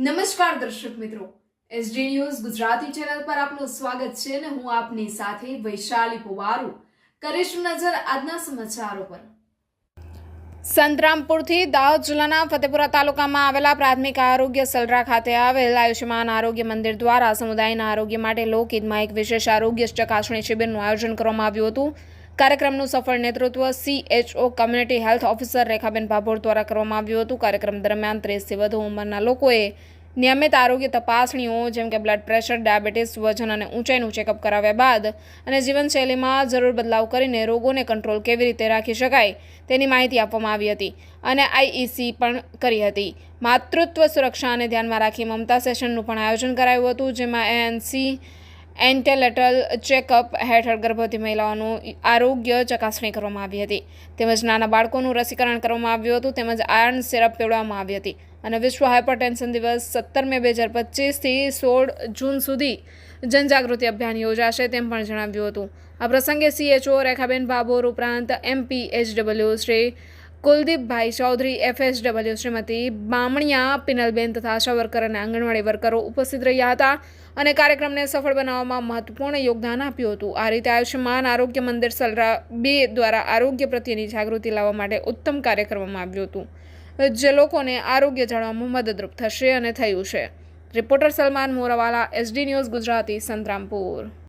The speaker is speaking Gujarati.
નમસ્કાર દર્શક મિત્રો, એસડી ન્યૂઝ ગુજરાતી ચેનલ પર આપનું સ્વાગત છે અને હું આપની સાથે વૈશાલી પોવારુ કરીશું નજર આજના સમાચારો પર। સંતરામપુરથી દાહોદ જિલ્લાના ફતેપુરા તાલુકામાં આવેલા પ્રાથમિક આરોગ્ય સલરા ખાતે આવેલ આયુષ્યમાન આરોગ્ય મંદિર દ્વારા સમુદાયના આરોગ્ય માટે લોકહિતમાં એક વિશેષ આરોગ્ય ચકાસણી શિબિરનું આયોજન કરવામાં આવ્યું હતું। કાર્યક્રમનું સફળ નેતૃત્વ CHO community health officer Rekhaben Bhabhor દ્વારા કરવામાં આવ્યું હતું। કાર્યક્રમ દરમિયાન 30થી વધુ ઉંમરના લોકોએ નિયમિત આરોગ્ય તપાસણીઓ જેમ કે બ્લડ પ્રેશર, ડાયાબિટીસ, વજન અને ઊંચાઈનું ચેકઅપ કરાવ્યા બાદ અને જીવનશૈલીમાં જરૂર બદલાવ કરીને રોગોને કંટ્રોલ કેવી રીતે રાખી શકાય તેની માહિતી આપવામાં આવી હતી અને IEC પણ કરી હતી। માતૃત્વ સુરક્ષાને ધ્યાનમાં રાખી મમતા સેશનનું પણ આયોજન કરાયું હતું, જેમાં ANC એન્ટેલેટલ ચેકઅપ હેઠળ ગર્ભવતી મહિલાઓનું આરોગ્ય ચકાસણી કરવામાં આવી હતી તેમજ નાના બાળકોનું રસીકરણ કરવામાં આવ્યું હતું તેમજ આયર્ન સિરપ પીવડાવવામાં આવી હતી અને વિશ્વ હાઇપરટેન્શન દિવસ 17 મે 2025થી 16 જૂન સુધી જનજાગૃતિ અભિયાન યોજાશે તેમ પણ જણાવ્યું હતું। આ પ્રસંગે CHO રેખાબેન ભાભોર ઉપરાંત MPHW શ્રી કુલદીપભાઈ ચૌધરી, FSW શ્રીમતી બામણિયા પિનલબેન તથા આશા વર્કર અને આંગણવાડી વર્કરો ઉપસ્થિત રહ્યા હતા અને કાર્યક્રમને સફળ બનાવવામાં મહત્વપૂર્ણ યોગદાન આપ્યું હતું। આ રીતે આયુષ્યમાન આરોગ્ય મંદિર સલરા 2 દ્વારા આરોગ્ય પ્રત્યેની જાગૃતિ લાવવા માટે ઉત્તમ કાર્ય કરવામાં આવ્યું હતું, જે લોકોને આરોગ્ય જાળવવામાં મદદરૂપ થશે અને થયું છે। Reporter Salman Morawala, SD news Gujarati, Santrampur.